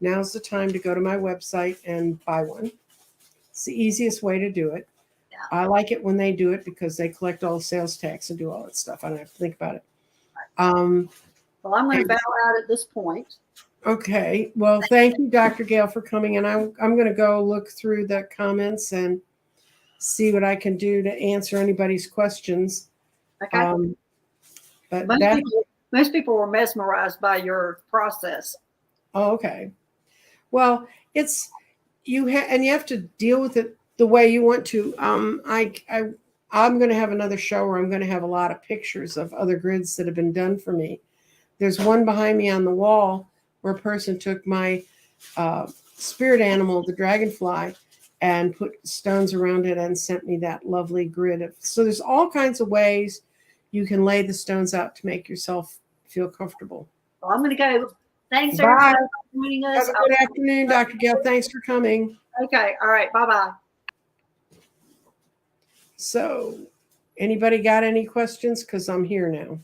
now's the time to go to my website and buy one. It's the easiest way to do it. Yeah. I like it when they do it because they collect all the sales tax and do all that stuff. I don't have to think about it. Well, I'm going to bow out at this point. Okay. Well, thank you, Dr. Gail, for coming. And I'm going to go look through the comments and see what I can do to answer anybody's questions. Okay. But most people were mesmerized by your process. Oh, okay. Well, you have to deal with it the way you want to. I'm going to have another show where I'm going to have a lot of pictures of other grids that have been done for me. There's one behind me on the wall where a person took my spirit animal, the dragonfly, and put stones around it and sent me that lovely grid. So there's all kinds of ways you can lay the stones out to make yourself feel comfortable. Well, I'm going to go. Thanks, Bye. everybody, for joining us. Have a good afternoon, Dr. Gail. Thanks for coming. Okay. All right. Bye-bye. So, anybody got any questions? Because I'm here now.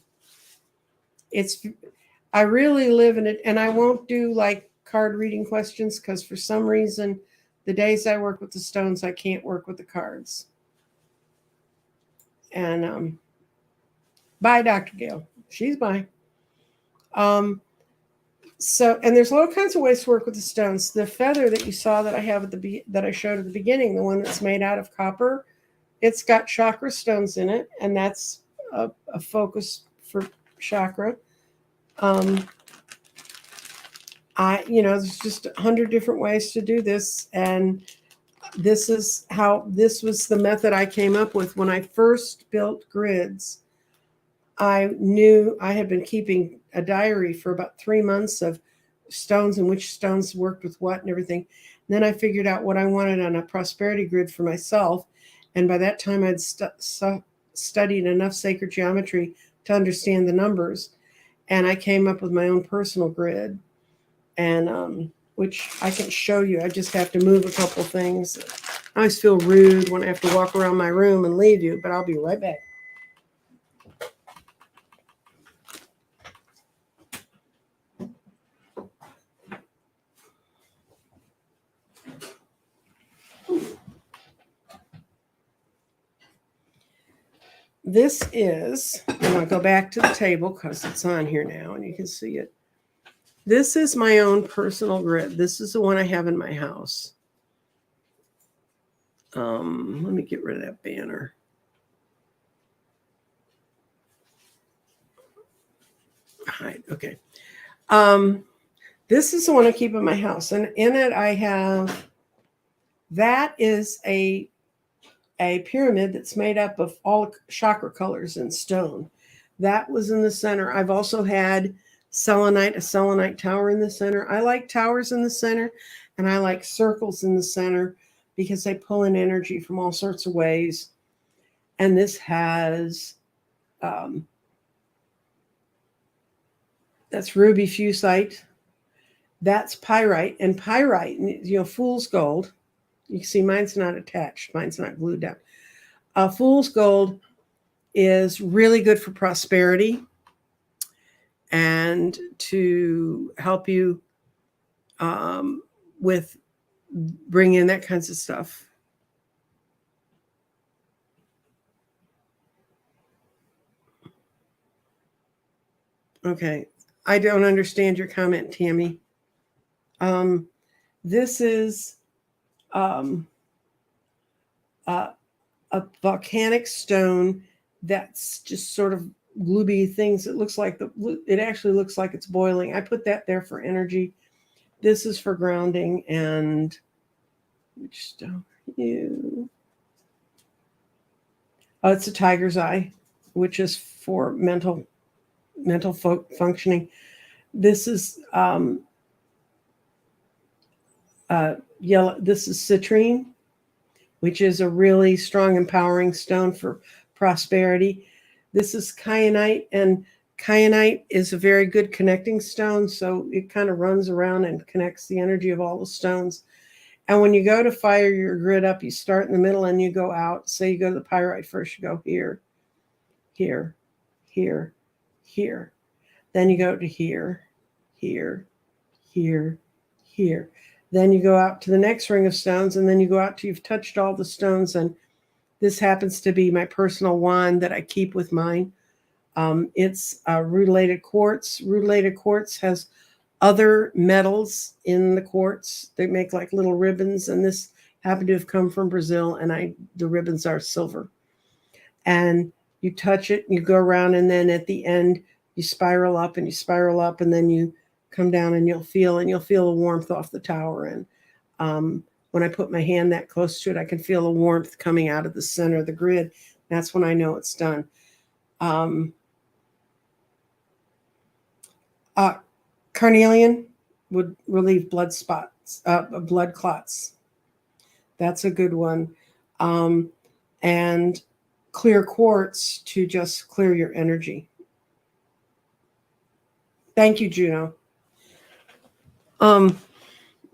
I really live in it, and I won't do like card reading questions because for some reason, the days I work with the stones, I can't work with the cards. And bye, Dr. Gail. She's bye. So, and there's all kinds of ways to work with the stones. The feather that you saw that I have that I showed at the beginning, the one that's made out of copper, it's got chakra stones in it, and that's a focus for chakra. There's just 100 different ways to do this, and this was the method I came up with when I first built grids. I knew I had been keeping a diary for about 3 months of stones and which stones worked with what and everything. And then I figured out what I wanted on a prosperity grid for myself. And by that time, I'd studied enough sacred geometry to understand the numbers. And I came up with my own personal grid, and which I can show you. I just have to move a couple things. I always feel rude when I have to walk around my room and leave you, but I'll be right back. This is, I'm going to go back to the table because it's on here now and you can see it. This is my own personal grid. This is the one I have in my house. Let me get rid of that banner. Hide. Okay. This is the one I keep in my house, and in it I have, that is a pyramid that's made up of all chakra colors in stone. That was in the center. I've also had a selenite tower in the center. I like towers in the center, and I like circles in the center because they pull in energy from all sorts of ways. And this has, that's ruby fusite. That's pyrite. And pyrite, fool's gold. You can see mine's not attached. Mine's not glued down. Fool's gold is really good for prosperity and to help you with bringing in that kinds of stuff. Okay. I don't understand your comment, Tammy. This is a volcanic stone that's just sort of glooby things. It actually looks like it's boiling. I put that there for energy. This is for grounding. And which stone are you? Oh, it's a tiger's eye, which is for mental functioning. This is yellow. This is citrine, which is a really strong, empowering stone for prosperity. This is kyanite, and kyanite is a very good connecting stone. So it kind of runs around and connects the energy of all the stones. And when you go to fire your grid up, you start in the middle and you go out. Say you go to the pyrite first, you go here, here, here, here. Then you go to here, here, here, here. Then you go out to the next ring of stones, and then you go out till you've touched all the stones. And this happens to be my personal wand that I keep with mine. It's rutilated quartz. Rutilated quartz has other metals in the quartz. They make like little ribbons, and this happened to have come from Brazil, and the ribbons are silver. And you touch it, and you go around, and then at the end, you spiral up, and then you come down, and you'll feel the warmth off the tower. And when I put my hand that close to it, I can feel the warmth coming out of the center of the grid. That's when I know it's done. Carnelian would relieve blood clots. That's a good one. And clear quartz to just clear your energy. Thank you, Juno.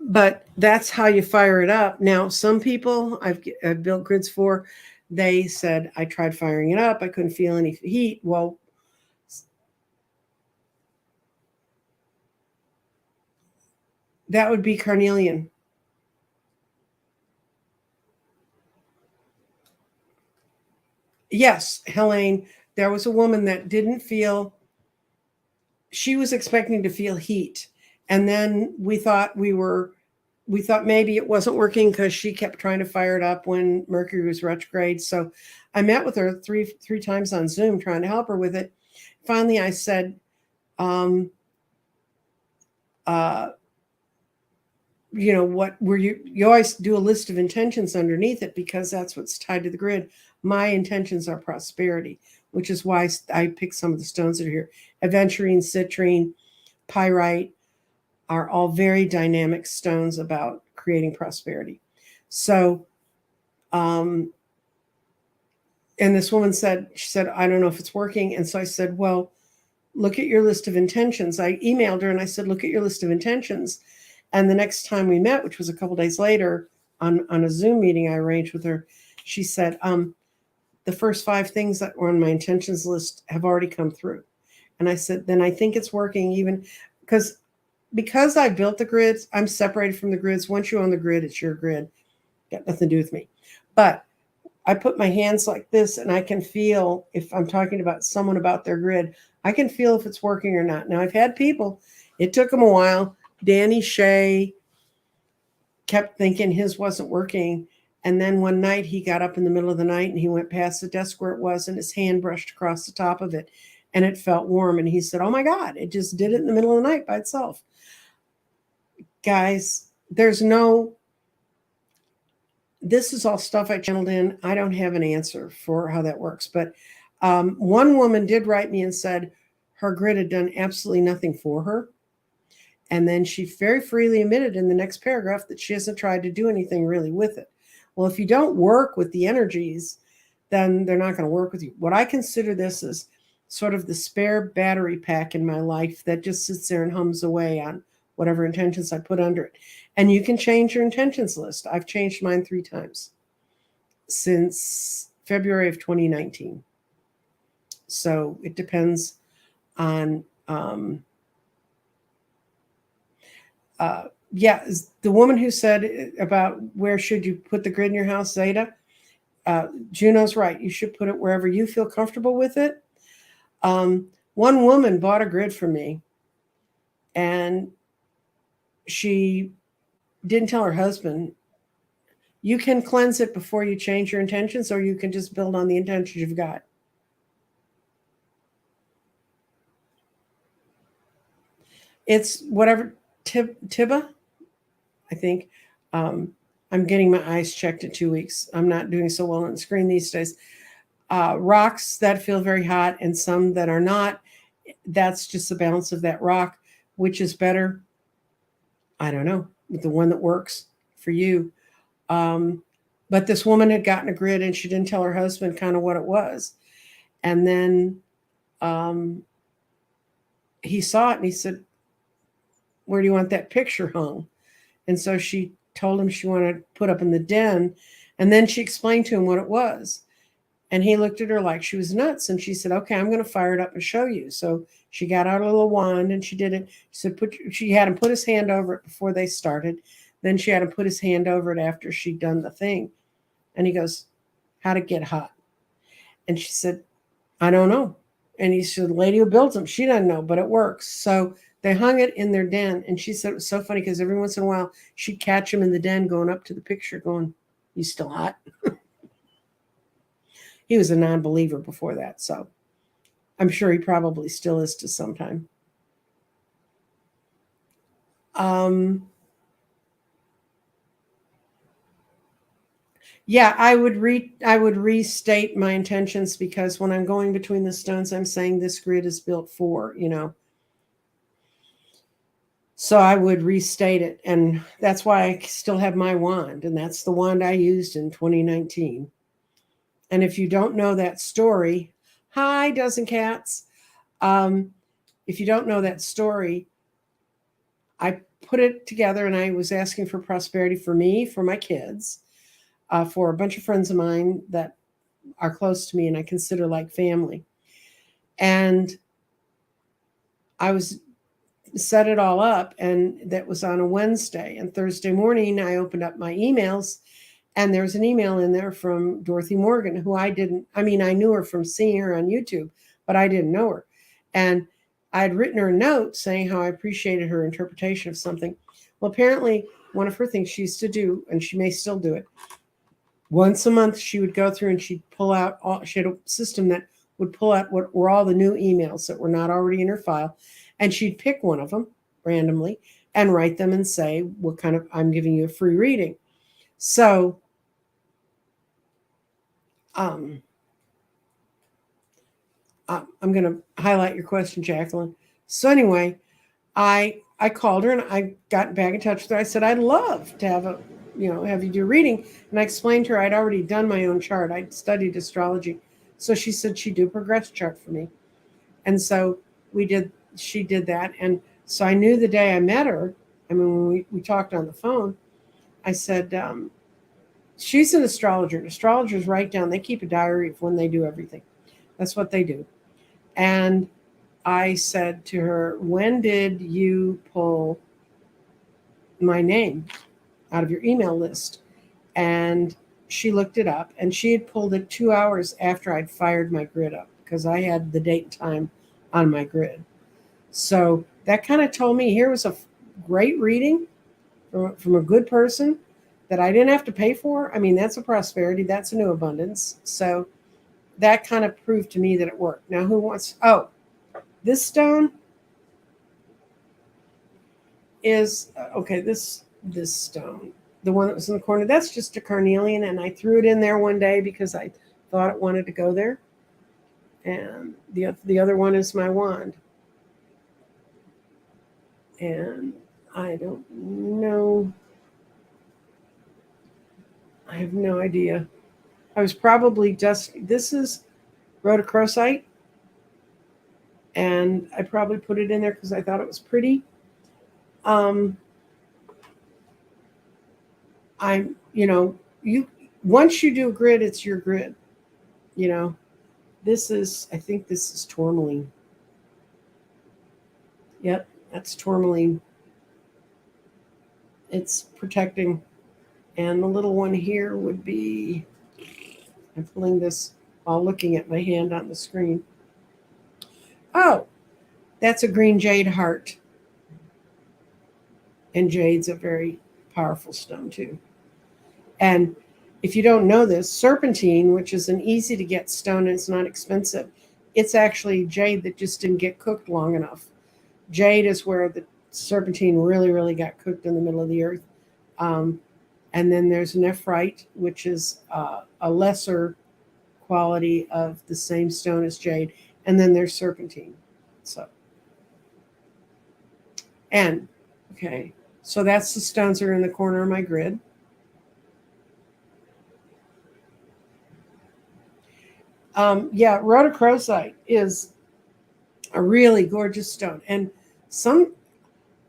But that's how you fire it up. Now, some people I've built grids for, they said, I tried firing it up. I couldn't feel any heat. Well, that would be carnelian. Yes, Helene, there was a woman that didn't feel, she was expecting to feel heat. And then we thought maybe it wasn't working because she kept trying to fire it up when Mercury was retrograde. So I met with her three times on Zoom trying to help her with it. Finally, I said, what were you always do a list of intentions underneath it because that's what's tied to the grid. My intentions are prosperity, which is why I picked some of the stones that are here. Aventurine, citrine, pyrite are all very dynamic stones about creating prosperity. So, and this woman said, I don't know if it's working. And so I said, well, look at your list of intentions. I emailed her and I said, look at your list of intentions. And the next time we met, which was a couple days later on a Zoom meeting I arranged with her, she said, the first 5 things that were on my intentions list have already come through. And I said, then I think it's working, even because I built the grids, I'm separated from the grids. Once you own the grid, it's your grid. Got nothing to do with me. But I put my hands like this and I can feel if I'm talking about someone about their grid, I can feel if it's working or not. Now I've had people, it took them a while. Danny Shea kept thinking his wasn't working. And then one night he got up in the middle of the night and he went past the desk where it was and his hand brushed across the top of it and it felt warm. And he said, oh my God, it just did it in the middle of the night by itself. Guys, this is all stuff I channeled in. I don't have an answer for how that works. But one woman did write me and said her grid had done absolutely nothing for her. And then she very freely admitted in the next paragraph that she hasn't tried to do anything really with it. Well, if you don't work with the energies, then they're not going to work with you. What I consider this is sort of the spare battery pack in my life that just sits there and hums away on whatever intentions I put under it. And you can change your intentions list. I've changed mine 3 times since February of 2019. So it depends on, the woman who said about where should you put the grid in your house, Zeta, Juno's right. You should put it wherever you feel comfortable with it. One woman bought a grid from me and she didn't tell her husband. You can cleanse it before you change your intentions, or you can just build on the intentions you've got. It's whatever, Tiba, I think. I'm getting my eyes checked in 2 weeks. I'm not doing so well on the screen these days. Rocks that feel very hot and some that are not. That's just the balance of that rock. Which is better? I don't know. The one that works for you. But this woman had gotten a grid and she didn't tell her husband kind of what it was. And then he saw it and he said, where do you want that picture hung? And so she told him she wanted to put up in the den. And then she explained to him what it was. And he looked at her like she was nuts. And she said, okay, I'm going to fire it up and show you. So she got out a little wand and she did it. She had him put his hand over it before they started. Then she had him put his hand over it after she'd done the thing. And he goes, how'd it get hot? And she said, I don't know. And he said, the lady who builds them, she doesn't know, but it works. So they hung it in their den. And she said it was so funny because every once in a while she'd catch him in the den going up to the picture going, you still hot? He was a non-believer before that. So I'm sure he probably still is to some time. Yeah, I would restate my intentions because when I'm going between the stones, I'm saying this grid is built for, So I would restate it. And that's why I still have my wand. And that's the wand I used in 2019. And if you don't know that story, hi, Dozen Cats. If you don't know that story, I put it together and I was asking for prosperity for me, for my kids, for a bunch of friends of mine that are close to me and I consider like family. And I was set it all up, and that was on a Wednesday. And Thursday morning, I opened up my emails, and there's an email in there from Dorothy Morgan, who I knew her from seeing her on YouTube, but I didn't know her. And I had written her a note saying how I appreciated her interpretation of something. Well, apparently, one of her things she used to do, and she may still do it, once a month she would go through and she'd pull out she had a system that would pull out what were all the new emails that were not already in her file, and she'd pick one of them randomly and write them and say what kind of, I'm giving you a free reading. So I'm going to highlight your question, Jacqueline. So anyway, I called her and I got back in touch with her. I said, I'd love to have have you do a reading. And I explained to her I'd already done my own chart. I'd studied astrology. So she said she'd do a progress chart for me. And so she did that. And so I knew the day I met her, when we talked on the phone, I said, she's an astrologer. And astrologers write down, they keep a diary of when they do everything. That's what they do. And I said to her, when did you pull my name out of your email list? And she looked it up, and she had pulled it 2 hours after I'd fired my grid up, because I had the date and time on my grid. So that kind of told me here was a great reading from a good person that I didn't have to pay for. That's a prosperity. That's a new abundance. So that kind of proved to me that it worked. Now, this stone is, this stone, the one that was in the corner, that's just a carnelian, and I threw it in there one day because I thought it wanted to go there. And the other one is my wand. And I don't know. I have no idea. I was probably this is rhodochrosite. And I probably put it in there because I thought it was pretty. Once you do a grid, it's your grid. I think this is tourmaline. Yep, that's tourmaline. It's protecting. And the little one here would be, I'm pulling this while looking at my hand on the screen. Oh, that's a green jade heart. And jade's a very powerful stone too. And if you don't know this, serpentine, which is an easy to get stone and it's not expensive, it's actually jade that just didn't get cooked long enough. Jade is where the serpentine really, really got cooked in the middle of the earth. And then there's nephrite, which is a lesser quality of the same stone as jade. And then there's serpentine. So that's the stones that are in the corner of my grid. Rhodochrosite is a really gorgeous stone. And some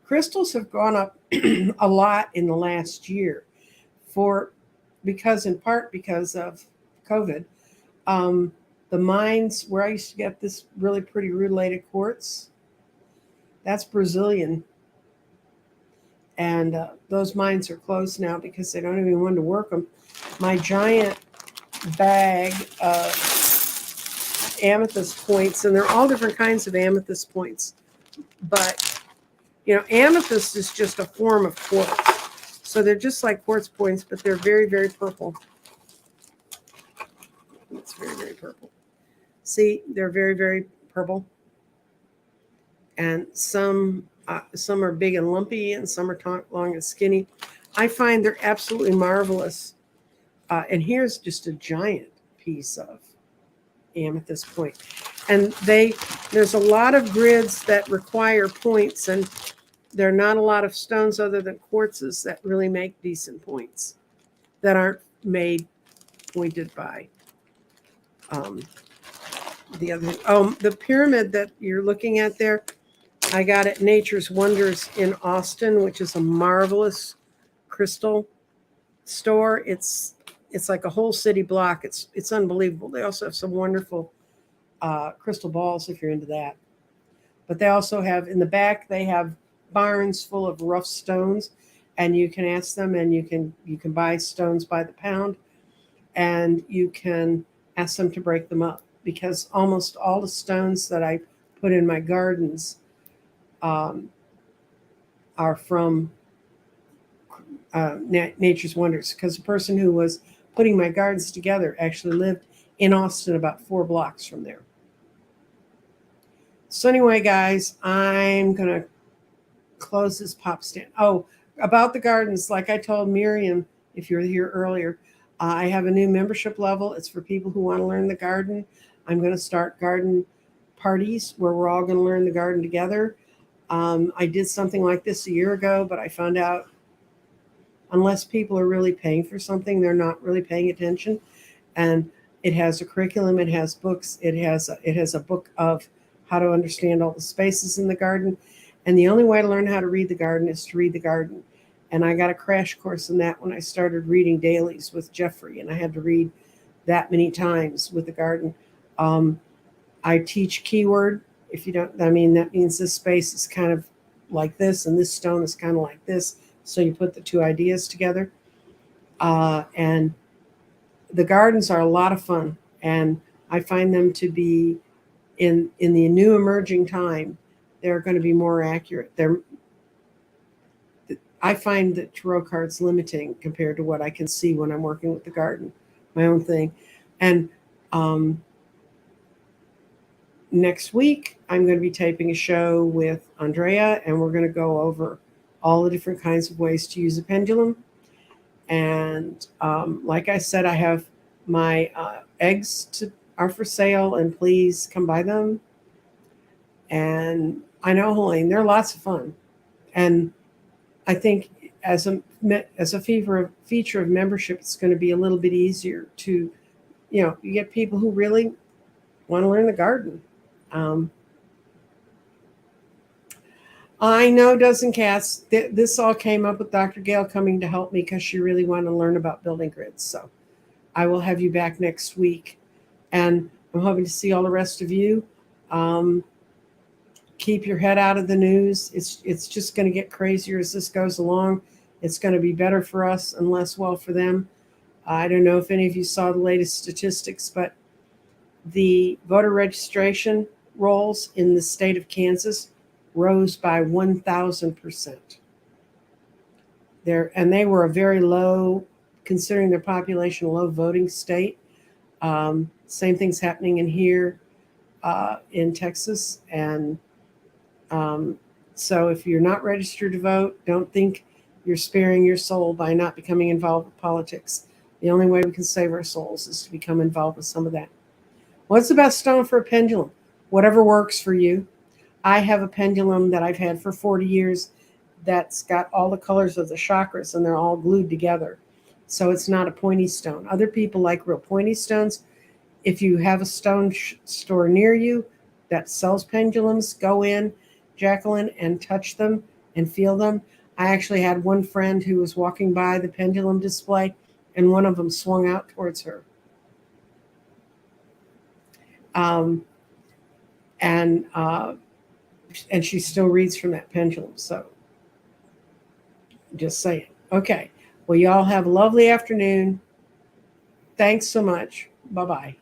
crystals have gone up a lot in the last year in part because of COVID. The mines where I used to get this really pretty rutilated quartz, that's Brazilian. And those mines are closed now because they don't even want to work them. My giant bag of amethyst points, and they're all different kinds of amethyst points. But, amethyst is just a form of quartz. So they're just like quartz points, but they're very, very purple. It's very, very purple. See, they're very, very purple. And some are big and lumpy, and some are long and skinny. I find they're absolutely marvelous. And here's just a giant piece of amethyst point. And there's a lot of grids that require points, and there are not a lot of stones other than quartzes that really make decent points that aren't made pointed by the other. The pyramid that you're looking at there, I got at Nature's Wonders in Austin, which is a marvelous crystal store. It's it's like a whole city block. It's unbelievable. They also have some wonderful crystal balls if you're into that. But they also have in the back, they have barns full of rough stones, and you can ask them, and you can buy stones by the pound, and you can ask them to break them up, because almost all the stones that I put in my gardens are from Nature's Wonders, because the person who was putting my gardens together actually lived in Austin, about 4 blocks from there. So anyway, guys, I'm going to close this pop stand. Oh, about the gardens, like I told Miriam, if you were here earlier, I have a new membership level. It's for people who want to learn the garden. I'm going to start garden parties where we're all going to learn the garden together. I did something like this a year ago, but I found out unless people are really paying for something, they're not really paying attention. And it has a curriculum, it has books, it has a book of how to understand all the spaces in the garden. And the only way to learn how to read the garden is to read the garden. And I got a crash course in that when I started reading dailies with Jeffrey, and I had to read that many times with the garden. I teach keyword. If you don't, I mean, that means this space is kind of like this, and this stone is kind of like this. So you put the two ideas together. And the gardens are a lot of fun, and I find them to be in the new emerging time. They're going to be more accurate. I find that tarot cards limiting compared to what I can see when I'm working with the garden, my own thing. And next week, I'm going to be taping a show with Andrea, and we're going to go over all the different kinds of ways to use a pendulum. And like I said, I have my eggs are for sale, and please come buy them. And I know, Helene, they're lots of fun. And I think as a feature of membership, it's going to be a little bit easier to, you get people who really want to learn the garden. I know, Dozen Cats, this all came up with Dr. Gail coming to help me because she really wanted to learn about building grids. So I will have you back next week. And I'm hoping to see all the rest of you. Keep your head out of the news. It's just going to get crazier as this goes along. It's going to be better for us and less well for them. I don't know if any of you saw the latest statistics, but the voter registration rolls in the state of Kansas rose by 1,000%. And they were a very low, considering their population, low voting state. Same thing's happening in here in Texas. And so if you're not registered to vote, don't think you're sparing your soul by not becoming involved with politics. The only way we can save our souls is to become involved with some of that. What's the best stone for a pendulum? Whatever works for you. I have a pendulum that I've had for 40 years that's got all the colors of the chakras, and they're all glued together. So it's not a pointy stone. Other people like real pointy stones. If you have a stone store near you that sells pendulums, go in, Jacqueline, and touch them and feel them. I actually had one friend who was walking by the pendulum display, and one of them swung out towards her. And she still reads from that pendulum. So just saying. Okay. Well, y'all have a lovely afternoon. Thanks so much. Bye-bye.